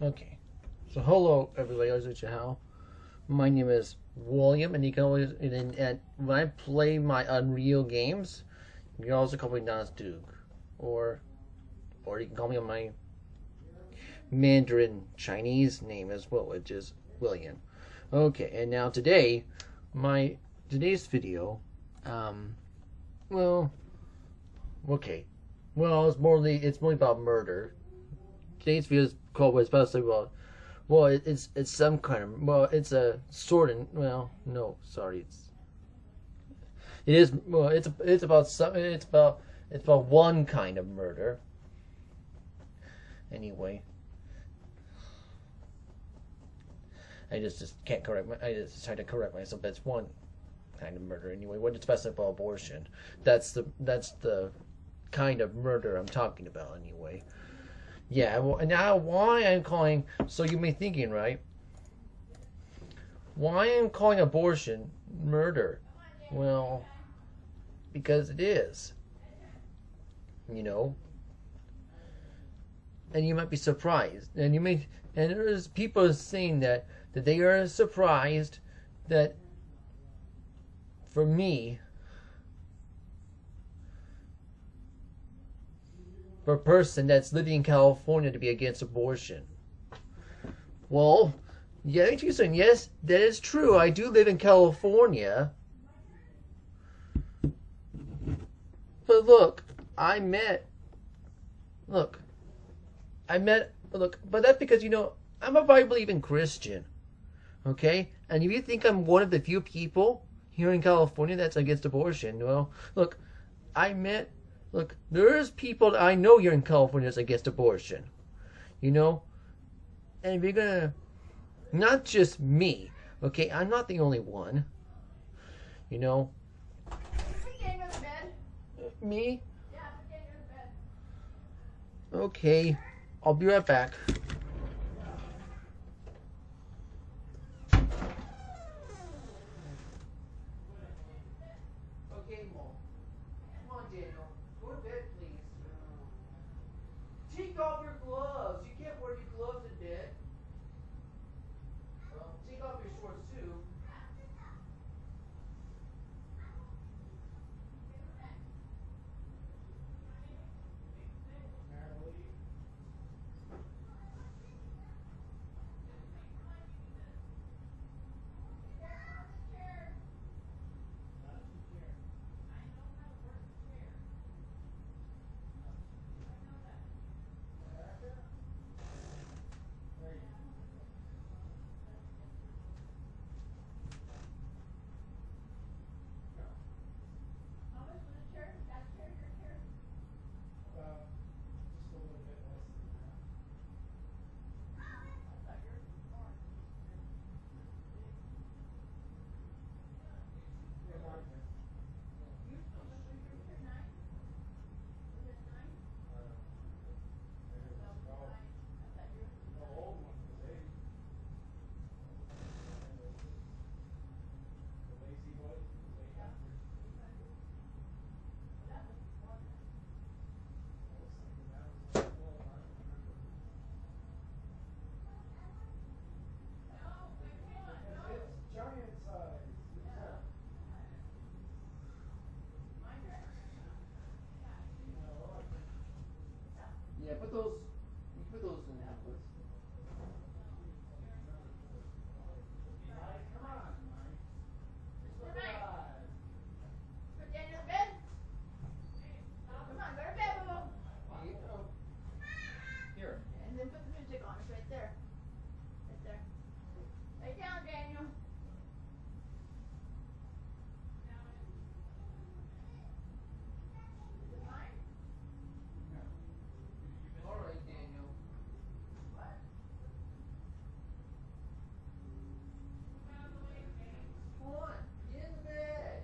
Okay. So hello everybody, how my name is William, and you can always and when I play my Unreal games, you can also call me Nas Duke, or you can call me on my Mandarin Chinese name as well, which is William. Okay, and now today's video, well, okay, well it's more about murder. Today's video is called what's about to say about. Well, it's some kind of, well, it's a sort of, well, no, sorry, it is, well, it's about some, it's about one kind of murder. Anyway, I just can't correct I just try to correct myself. But it's one kind of murder anyway. When it's about abortion, that's the kind of murder I'm talking about anyway. Yeah, well, now why I'm calling, so you may be thinking, right? Why I'm calling abortion murder? Well, because it is. You know? And you might be surprised. And there's people saying that they are surprised that, for me, for a person that's living in California to be against abortion. Well, yeah, you're saying, yes, that is true. I do live in California. But look, but that's because, I'm a Bible-believing Christian. Okay? And if you think I'm one of the few people here in California that's against abortion, well, look, there's people that I know here in California that's against abortion. And if you're gonna, not just me, okay? I'm not the only one. Me? Okay, I'll be right back. Okay, Mom. Come on, Daniel. Go to bed, please. Take off your gloves. You can't wear your gloves in bed. Well, take off your shorts too. Yeah, put those in the outlets. Put Daniel to bed. Come on, go to bed, Boo. Here. And then put the music on. It's right there. Right there. Lay down, Daniel. Is it mine? All right, Daniel. What? Come on, get in the bed.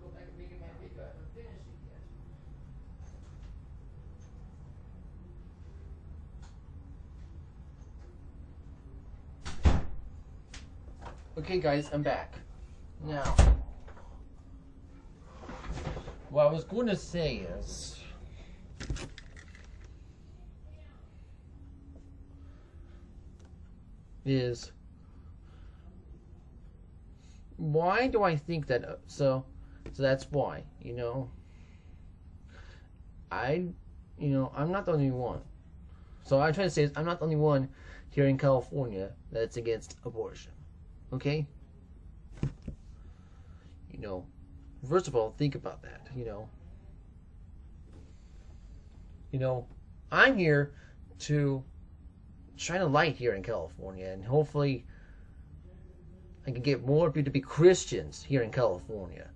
Go back and make my makeup. I haven't finished it yet. Okay, guys, I'm back. Now, what I was going to say is, is why do I think that? So that's why. I, I'm not the only one. So I'm trying to say is I'm not the only one here in California that's against abortion. Okay? First of all, think about that. I'm here to shine a light here in California, and hopefully I can get more people to be Christians here in California.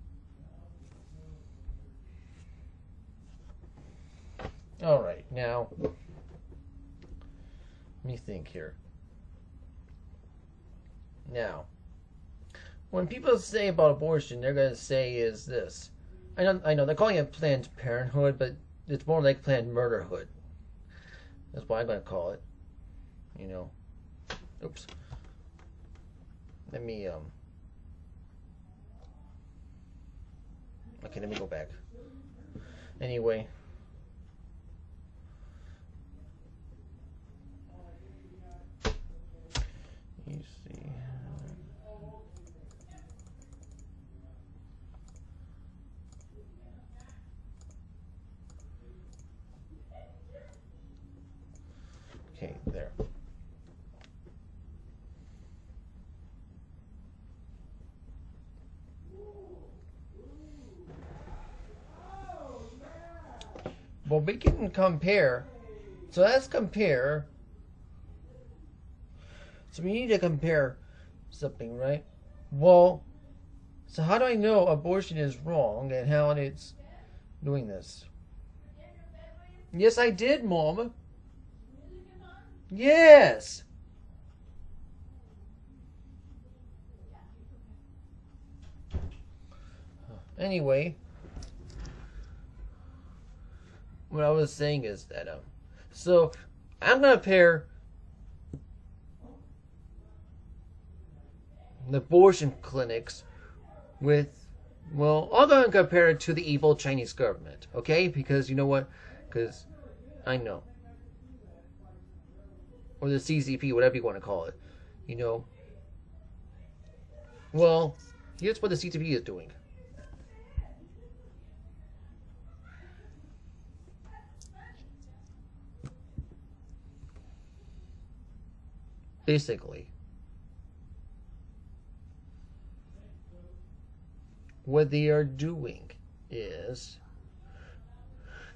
Alright, now, let me think here. Now, when people say about abortion, they're going to say is this. I know, they're calling it Planned Parenthood, but it's more like Planned Murderhood. That's what I'm going to call it. Oops. Let me, okay, let me go back. Anyway. You see. Okay, there. Well, we can compare. So let's compare. So we need to compare something, right? Well, so how do I know abortion is wrong and how it's doing this? Yes, I did, Mom. Yes. Anyway, what I was saying is that so I'm gonna pair the abortion clinics with, well, I'm gonna compare it to the evil Chinese government, okay? Because you know what? Because I know, or the CCP, whatever you want to call it, Well, here's what the CCP is doing. Basically, what they are doing is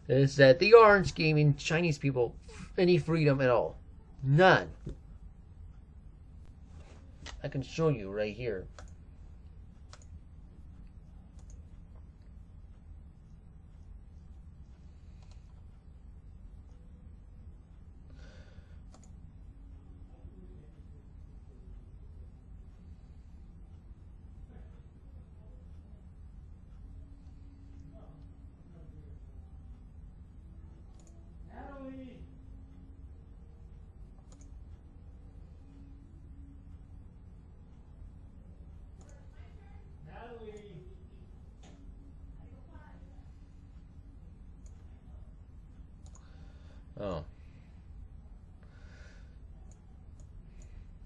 that they aren't giving Chinese people any freedom at all. None. I can show you right here. Oh.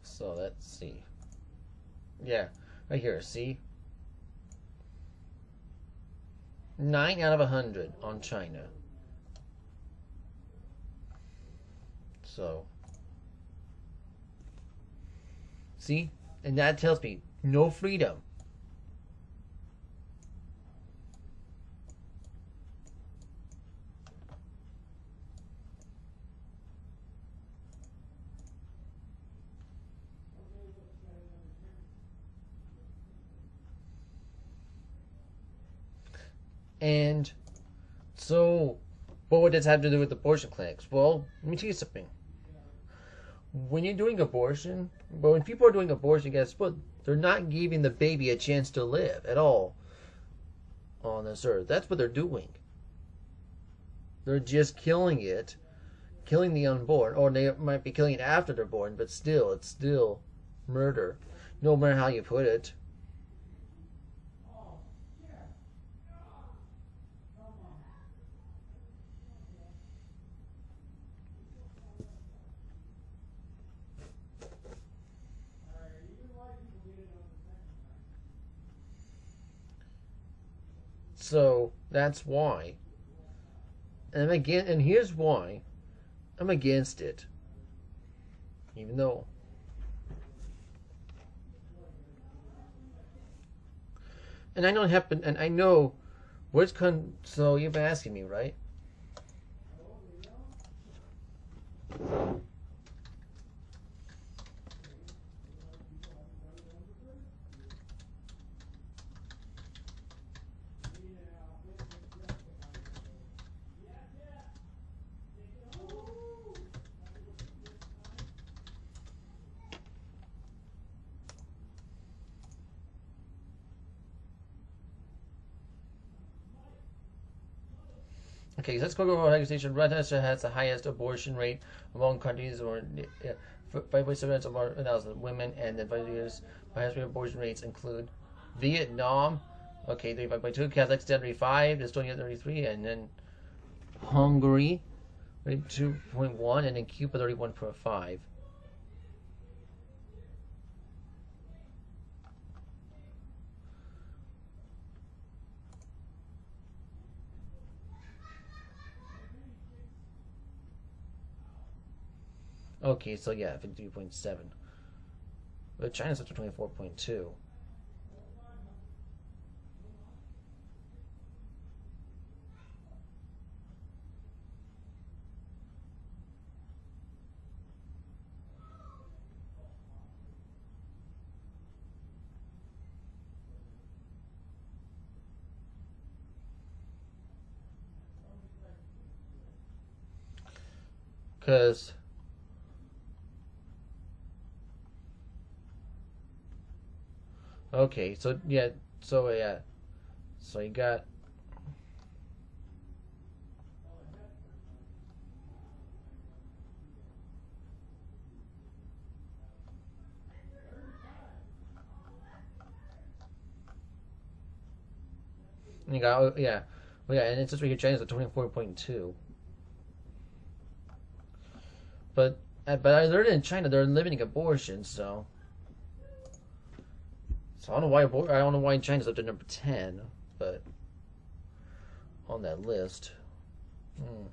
So let's see. Yeah, right here, see? 9 out of 100 on China. So, see? And that tells me no freedom. And so, what would this have to do with abortion clinics? Well, let me tell you something. When you're doing abortion, but when people are doing abortion, guess what? They're not giving the baby a chance to live at all on this earth. That's what they're doing. They're just killing it, killing the unborn, or they might be killing it after they're born, but still, it's still murder, no matter how you put it. So that's why. And here's why I'm against it. Even though, and I know it happened, and I know so you've been asking me, right? Okay, so let's go over legislation. Russia has the highest abortion rate among countries, or 5.7 of 1,000 women, and the highest rate of abortion rates include Vietnam, okay, 35.2, Kazakhstan 35, Estonia 33, and then Hungary 32.1, and then Cuba 31.5. Okay, so yeah, 53.7. But China's up to 24.2. Because okay, so yeah, so you got yeah, well, yeah, and it's just right here. China's at 24.2. But I learned in China they're limiting abortion, so I don't know why I don't know why China's up to number 10, but on that list. Hmm.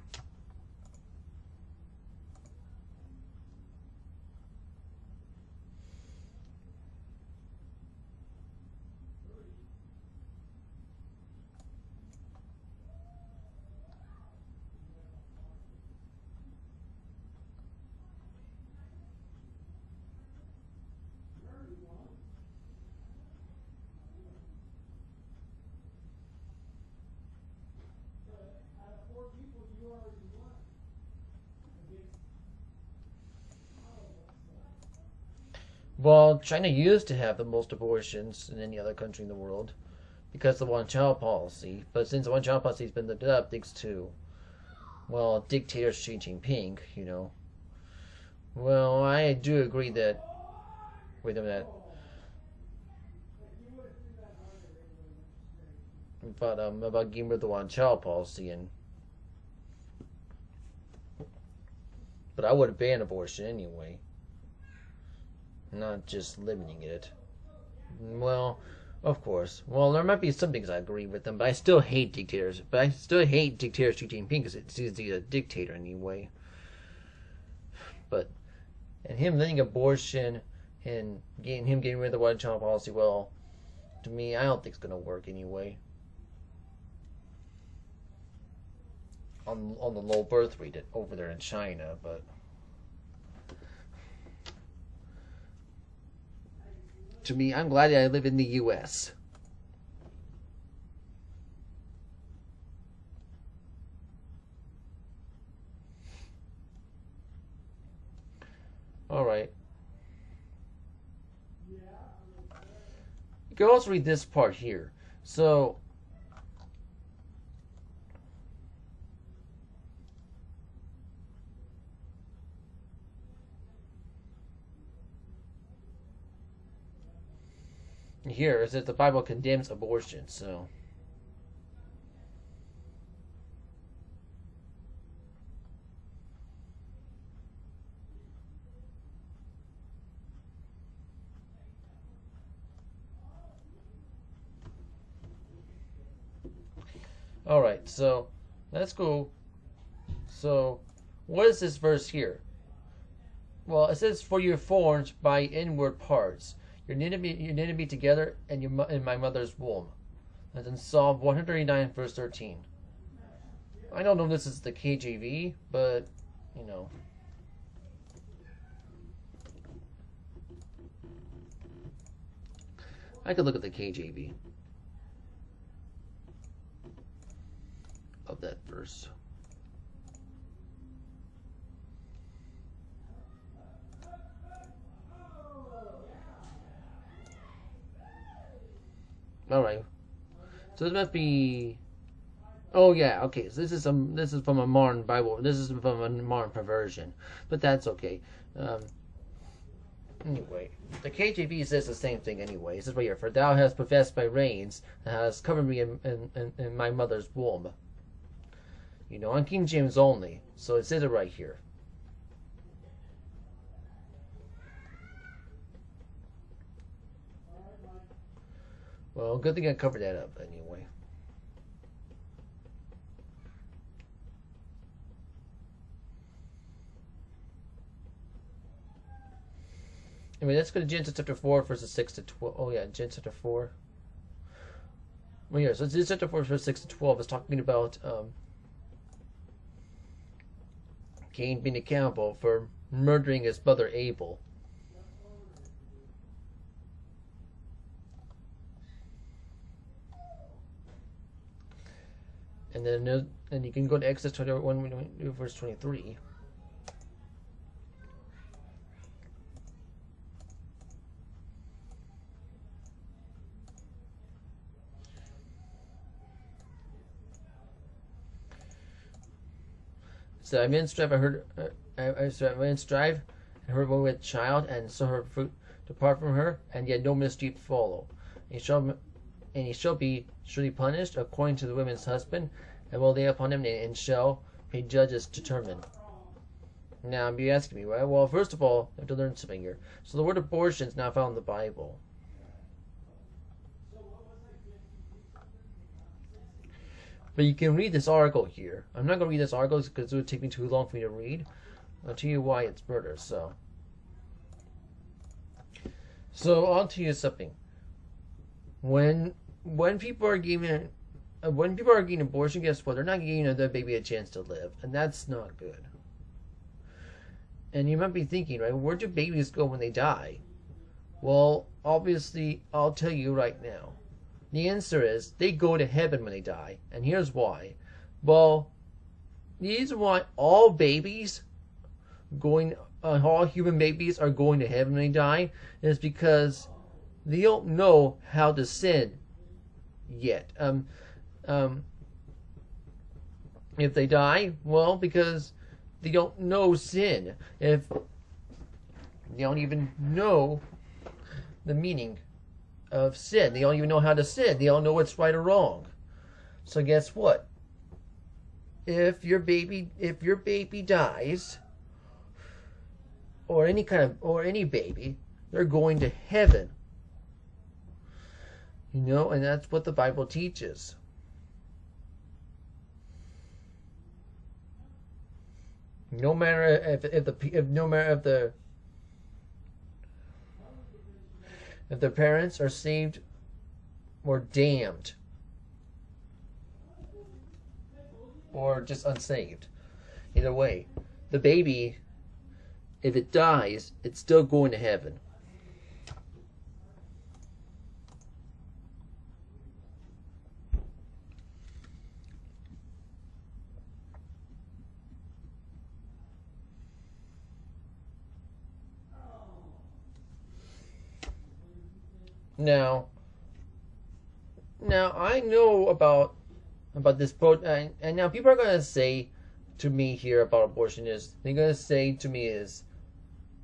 Well, China used to have the most abortions than any other country in the world because of the one-child policy. But since the one-child policy has been lifted up thanks to, well, dictator Xi Jinping, you know. Well, I do agree that. Wait a minute. But about getting rid of the one-child policy, but I would ban abortion anyway, not just limiting it. Well, of course. Well, there might be some things I agree with them, but I still hate dictators. But I still hate dictator Xi Jinping because he's a dictator anyway. But and him letting abortion and getting rid of the one-child policy, well, to me, I don't think it's gonna work anyway. On the low birth rate over there in China, but to me, I'm glad that I live in the U.S. All right. You can also read this part here. So, here is that the Bible condemns abortion. So, Alright, so let's go. So, what is this verse here? Well, it says, "For you're formed by inward parts. You're knitted to be together in my mother's womb." That's in Psalm 139, verse 13. I don't know if this is the KJV, but, you know. I could look at the KJV of that verse. All right. So this must be. Oh yeah. Okay. So this is from a modern Bible. This is from a modern perversion, but that's okay. Anyway, the KJV says the same thing anyway. It says right here, "For thou hast professed my reins, and hast covered me in my mother's womb." You know, on King James only. So it says it right here. Well, good thing I covered that up anyway. Anyway, let's go to Genesis chapter 4, verses 6 to 12. Oh, yeah, Genesis chapter 4. Well, yeah, so Genesis chapter 4, verse 6 to 12 is talking about Cain being accountable for murdering his brother Abel. And then you can go to Exodus 21, verse 23. So I strive. I strive, and her woman with child, and saw her fruit depart from her, and yet no mischief follow. And he shall be surely punished according to the woman's husband, and will lay upon him, and shall pay judges determine. Now, be asking me, right? Well, first of all, I have to learn something here. So the word abortion is not found in the Bible. But you can read this article here. I'm not going to read this article because it would take me too long for me to read. I'll tell you why it's murder. So I'll tell you something. When people are giving abortion, guess what? They're not giving the baby a chance to live, and that's not good. And you might be thinking, right? Where do babies go when they die? Well, obviously, I'll tell you right now. The answer is they go to heaven when they die, and here's why. Well, the reason why all human babies are going to heaven when they die is because they don't know how to sin yet. If they die, well, because they don't know sin. If they don't even know the meaning of sin, they don't even know how to sin. They don't know what's right or wrong. So guess what? If your baby dies, or any baby, they're going to heaven. You know, and that's what the Bible teaches. No matter if the parents are saved or damned, or just unsaved, either way, the baby, if it dies, it's still going to heaven. Now I know about this and now people are gonna say to me here about abortion is they're gonna say to me is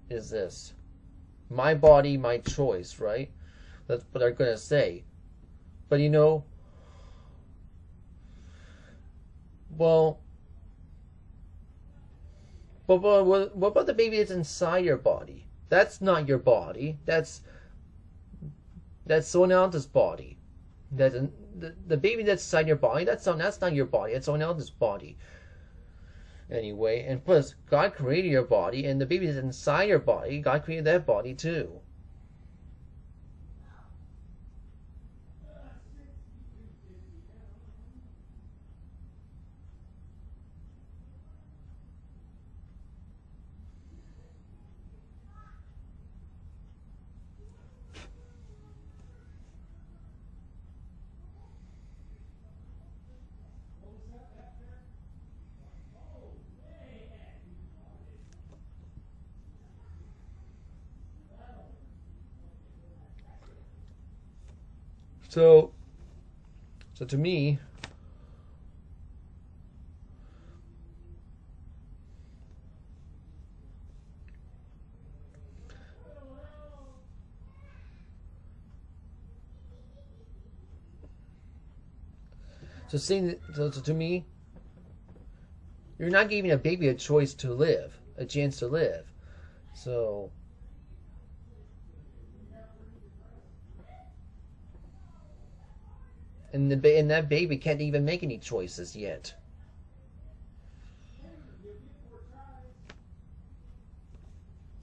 this: my body, my choice, right? That's what they're gonna say. But you know, well, but what about the baby that's inside your body? That's not your body. That's someone else's body. the baby that's inside your body, that's not your body. It's someone else's body. Anyway, and plus, God created your body, and the baby that's inside your body, God created that body too. So, so to me, so to me, you're not giving a baby a choice to live, a chance to live. So, and that baby can't even make any choices yet.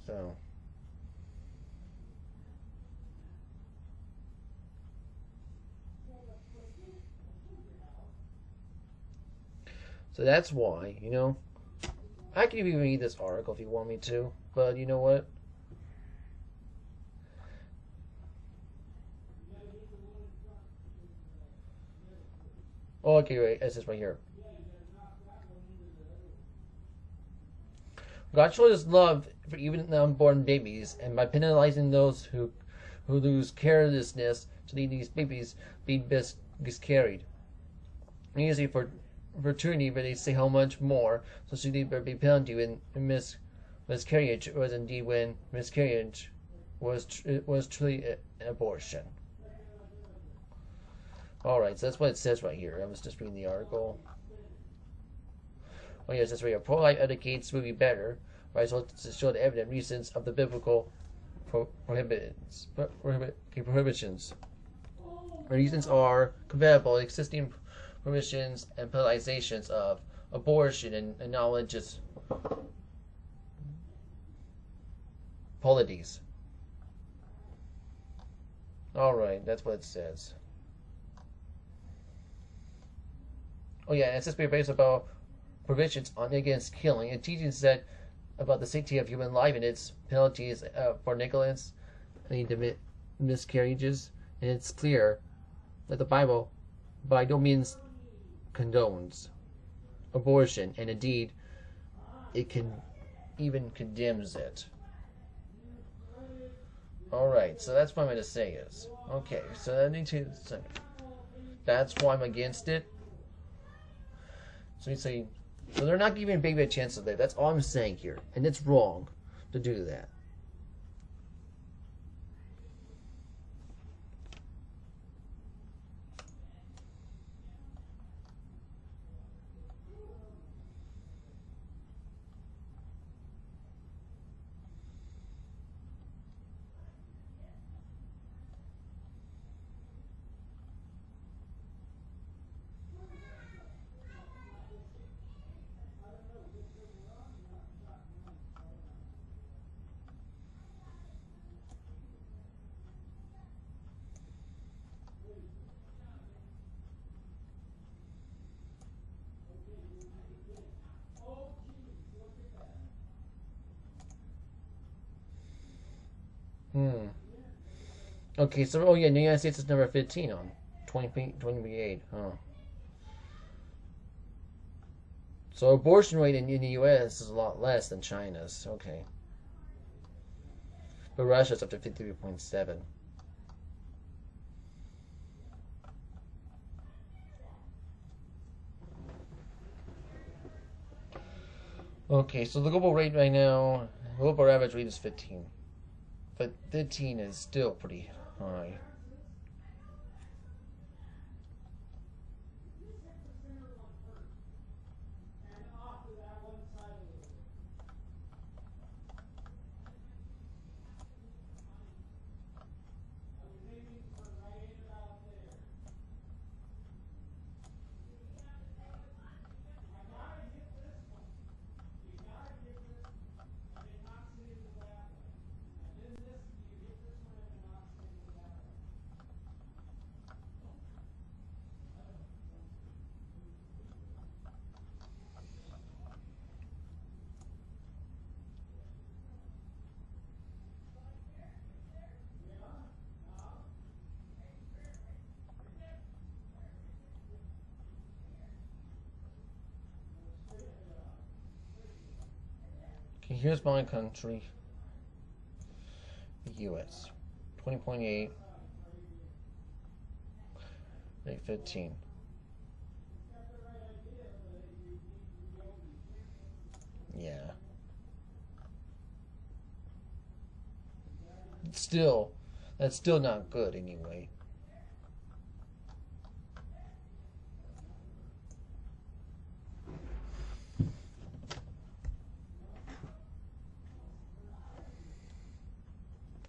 So. So that's why, I can even read this article if you want me to, but you know what? Oh, okay, right, it's this right here. God shows His love for even unborn babies, and by penalizing those who lose carelessness to lead these babies be miscarried. Usually for opportunity, but they say how much more. So should there be penalty when miscarriage was indeed when miscarriage was truly an abortion. All right, so that's what it says right here. I was just reading the article. Oh yes, that's right here. Pro-life advocates would be better, right? So to show the evident reasons of the biblical prohibitions. The reasons are compatible existing permissions and penalizations of abortion and acknowledges polities. Alright, that's what it says. Oh yeah, and it says based about provisions on against killing and teachings that about the safety of human life and its penalties for negligence and miscarriages. And it's clear that the Bible by no means condones abortion, and indeed it can even condemns it. Alright, so that's what I'm going to say is. Okay, so I need to say that's why I'm against it. So you say, so they're not giving a baby a chance to live. That's all I'm saying here. And it's wrong to do that. Okay, so, oh yeah, in the United States it's number 15 on 28. Huh. So abortion rate in the U.S. is a lot less than China's. Okay. But Russia's up to 53.7. Okay, so the global rate right now, global average rate is 15. But 15 is still pretty high. Here's my country. The U.S. 20.8. 815. Yeah. Still, that's still not good anyway.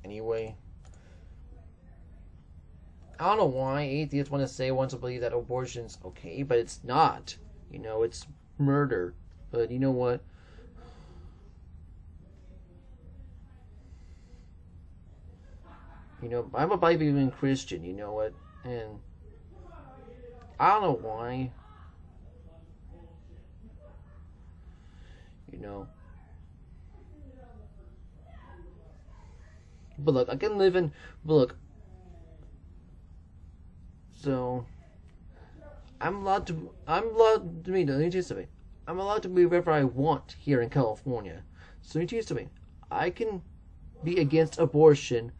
Anyway, I don't know why atheists want to believe that abortion's okay, but it's not. You know, it's murder. But you know what? You know, I'm a Bible-believing Christian, you know what? And I don't know why. You know. But look, I can live in... But look. So... I'm allowed to be wherever I want here in California. So you choose to me. I can be against abortion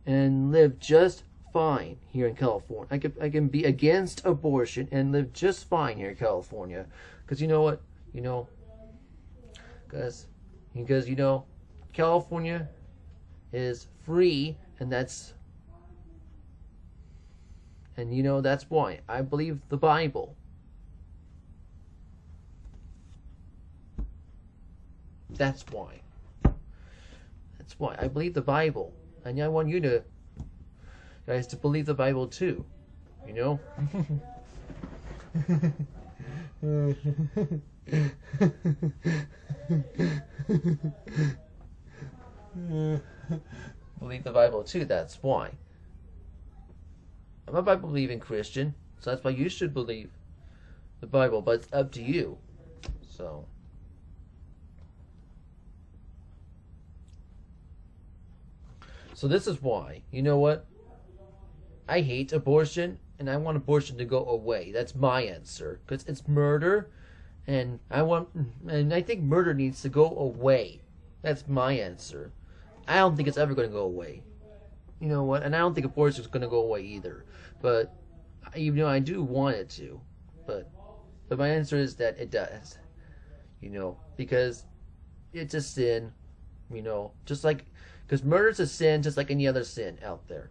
and live just fine here in California. I can be against abortion and live just fine here in California. Because you know what? You know... Because, you know, California is free, and that's... And, you know, that's why I believe the Bible. That's why. That's why I believe the Bible. And I want you guys to believe the Bible too. You know? Believe the Bible too, that's why. I'm a Bible believing Christian, so that's why you should believe the Bible, but it's up to you. So this is why. You know what? I hate abortion, and I want abortion to go away. That's my answer, because it's murder, and I think murder needs to go away. That's my answer. I don't think it's ever going to go away. You know what? And I don't think abortion is going to go away either. But, you know, I do want it to. But my answer is that it does. You know, because it's a sin. You know, just like... Because murder is a sin just like any other sin out there.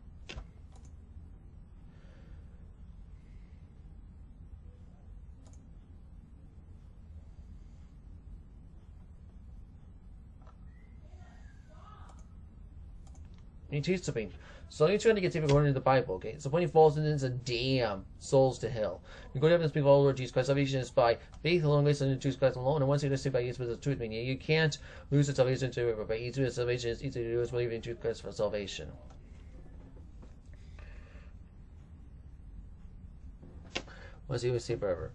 You teach something. So you're trying to get saved according to the Bible, okay? So when he falls into damn souls to hell. You go to heaven and speak all the Lord Jesus Christ. Salvation is by faith alone, based on Jesus Christ alone. And once you're saved by Jesus with the truth, meaning you can't lose the salvation to it, but easy salvation is easy to do is believing in Jesus Christ for salvation. Once you see forever.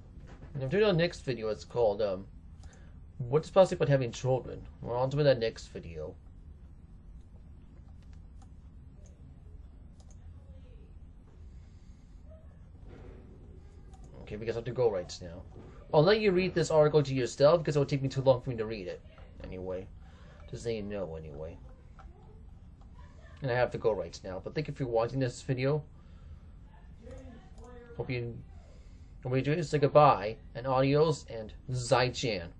And I'm doing our next video. It's called what's possible about having children. We're on to that next video. Okay, because I have to go right now. I'll let you read this article to yourself because it will take me too long for me to read it. Anyway. Just so you know, anyway. And I have to go right now. But thank you for watching this video. Hope you enjoyed it. Say goodbye, and adios, and Zai Chan.